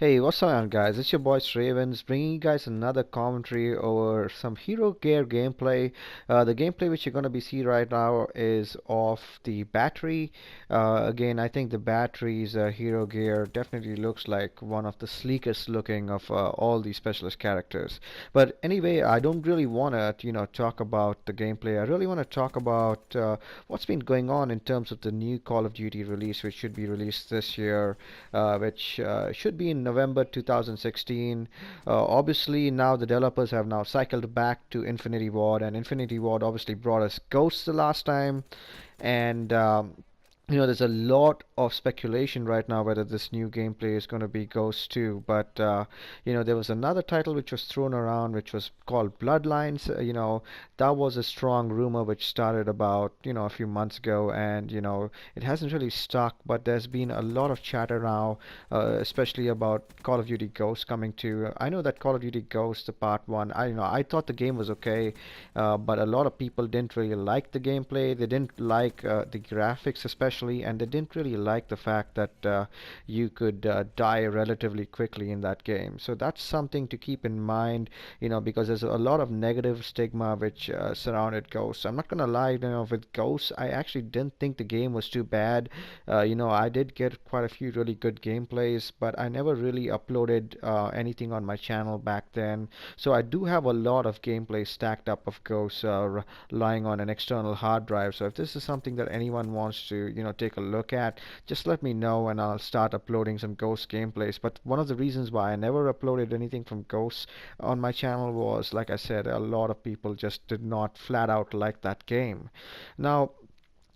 Hey, what's on, guys? It's your boy Ravens bringing you guys another commentary over some Hero Gear gameplay. The gameplay which you're going to be seeing right now is of the battery. Again, I think the battery's Hero Gear definitely looks like one of the sleekest looking of all the specialist characters. But anyway, I don't really want to, talk about the gameplay. I really want to talk about what's been going on in terms of the new Call of Duty release, which should be released this year, which should be in November 2016. Obviously, now the developers have now cycled back to Infinity Ward, and Infinity Ward obviously brought us Ghosts the last time, and there's a lot of speculation right now whether this new gameplay is going to be Ghost 2. But there was another title which was thrown around, which was called Bloodlines. That was a strong rumor which started about a few months ago, and it hasn't really stuck. But there's been a lot of chatter now, especially about Call of Duty Ghost coming to. I know that Call of Duty Ghost, the Part One. I thought the game was okay, but a lot of people didn't really like the gameplay. They didn't like the graphics especially, and they didn't really like the fact that you could die relatively quickly in that game. So that's something to keep in mind, because there's a lot of negative stigma which surrounded Ghosts. I'm not gonna lie, with Ghosts, I actually didn't think the game was too bad. I did get quite a few really good gameplays, but I never really uploaded anything on my channel back then. So I do have a lot of gameplay stacked up of Ghosts lying on an external hard drive. So if this is something that anyone wants to, take a look at, just let me know and I'll start uploading some Ghost gameplays. But one of the reasons why I never uploaded anything from Ghosts on my channel was, like I said, a lot of people just did not flat out like that game. Now,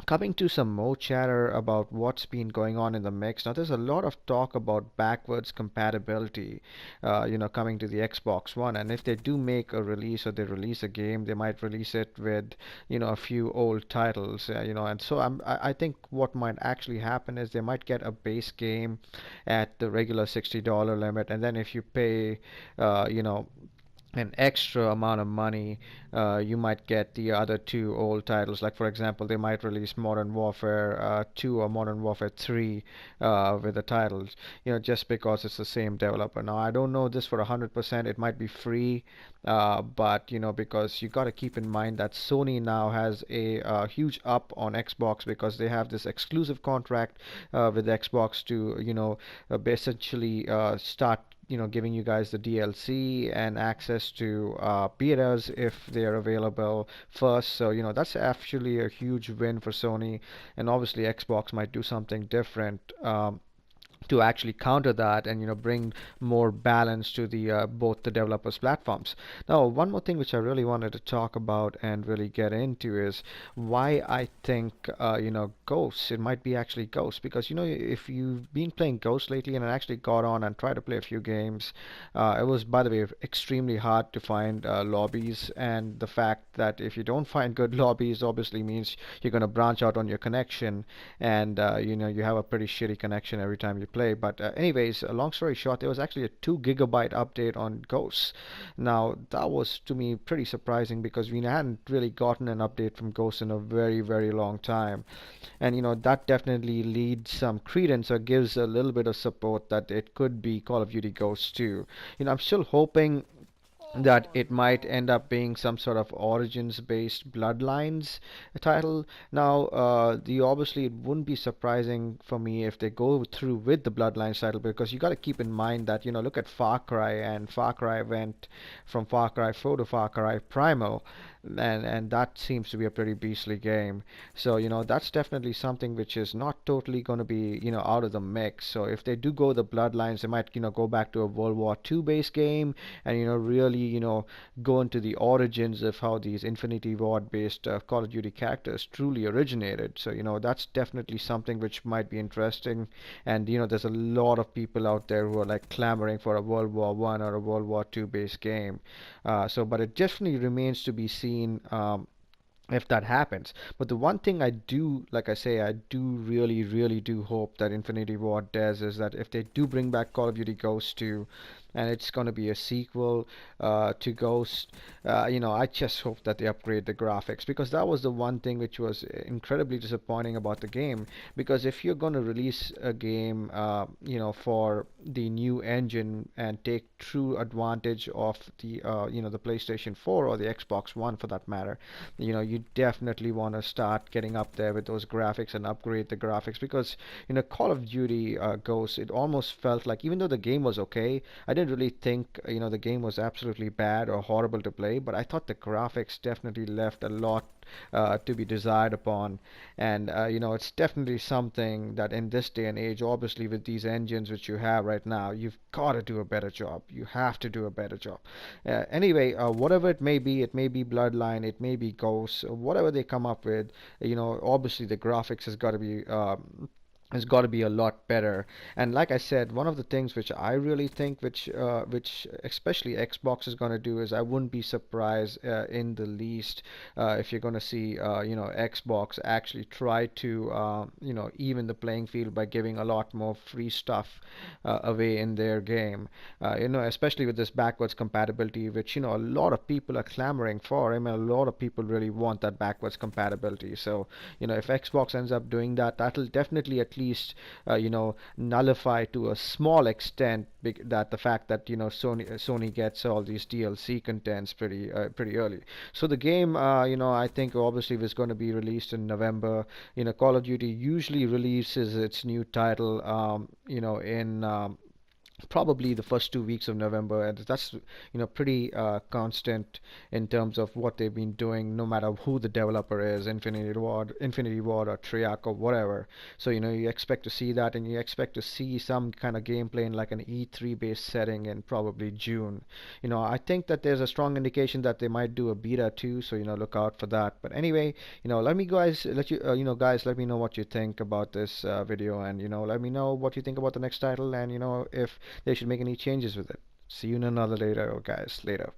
coming to some more chatter about what's been going on in the mix. Now, there's a lot of talk about backwards compatibility, coming to the Xbox One. And if they do make a release or they release a game, they might release it with, a few old titles, And so I think what might actually happen is they might get a base game at the regular $60 limit, and then if you pay, an extra amount of money, you might get the other two old titles. Like for example, they might release Modern Warfare 2 or Modern Warfare 3 with the titles, just because it's the same developer. Now I don't know this for 100%. It might be free, but because you got to keep in mind that Sony now has a huge up on Xbox because they have this exclusive contract with Xbox to essentially start giving you guys the DLC and access to betas if they are available first. So, that's actually a huge win for Sony, and obviously Xbox might do something different. To actually counter that and bring more balance to the both the developers platforms. Now, one more thing which I really wanted to talk about and really get into is why I think Ghosts, it might be actually Ghosts, because if you've been playing Ghosts lately, and I actually got on and tried to play a few games, it was, by the way, extremely hard to find lobbies. And the fact that if you don't find good lobbies obviously means you're going to branch out on your connection, and you have a pretty shitty connection every time you play. But anyways, long story short, there was actually a 2 GB update on Ghosts. Now that was to me pretty surprising because we hadn't really gotten an update from Ghosts in a very, very long time. And that definitely leads some credence or gives a little bit of support that it could be Call of Duty Ghosts 2. I'm still hoping that it might end up being some sort of origins based bloodlines title. Now, the obviously it wouldn't be surprising for me if they go through with the bloodlines title, because you got to keep in mind that look at Far Cry, and Far Cry went from Far Cry 4 to Far Cry Primal, and that seems to be a pretty beastly game. So that's definitely something which is not totally going to be out of the mix. So if they do go the bloodlines, they might go back to a World War II based game, and really go into the origins of how these Infinity Ward based Call of Duty characters truly originated. So that's definitely something which might be interesting. And there's a lot of people out there who are like clamoring for a World War One or a World War Two based game. But it definitely remains to be seen. If that happens. But the one thing I do, like I say, I do really, really do hope that Infinity Ward does is that if they do bring back Call of Duty Ghosts 2, and it's going to be a sequel to Ghost. I just hope that they upgrade the graphics, because that was the one thing which was incredibly disappointing about the game. Because if you're going to release a game, for the new engine and take true advantage of the PlayStation 4 or the Xbox One for that matter, you definitely want to start getting up there with those graphics and upgrade the graphics. Because Call of Duty Ghosts, it almost felt like, even though the game was okay, I didn't really think the game was absolutely bad or horrible to play, but I thought the graphics definitely left a lot to be desired upon. And it's definitely something that in this day and age, obviously with these engines which you have right now, you've got to do a better job. You have to do a better job. Anyway, whatever it may be Bloodline, it may be Ghosts, whatever they come up with, obviously the graphics has got to be a lot better. And like I said, one of the things which I really think, which especially Xbox is going to do, is I wouldn't be surprised in the least if you're going to see Xbox actually try to even the playing field by giving a lot more free stuff away in their game. Especially with this backwards compatibility, which a lot of people are clamoring for. I mean, a lot of people really want that backwards compatibility. So if Xbox ends up doing that, that'll definitely at least nullify to a small extent that the fact that Sony gets all these DLC contents pretty early. So the game, I think obviously was going to be released in November. Call of Duty usually releases its new title, in probably the first 2 weeks of November, and that's pretty constant in terms of what they've been doing, no matter who the developer is, Infinity Ward or Treyarch or whatever. So you expect to see that, and you expect to see some kind of gameplay in like an E3 based setting in probably June. I think that there's a strong indication that they might do a beta too, so look out for that. But anyway, let me guys let you guys let me know what you think about this video, and let me know what you think about the next title, and if they should make any changes with it. See you in another later, guys. Later.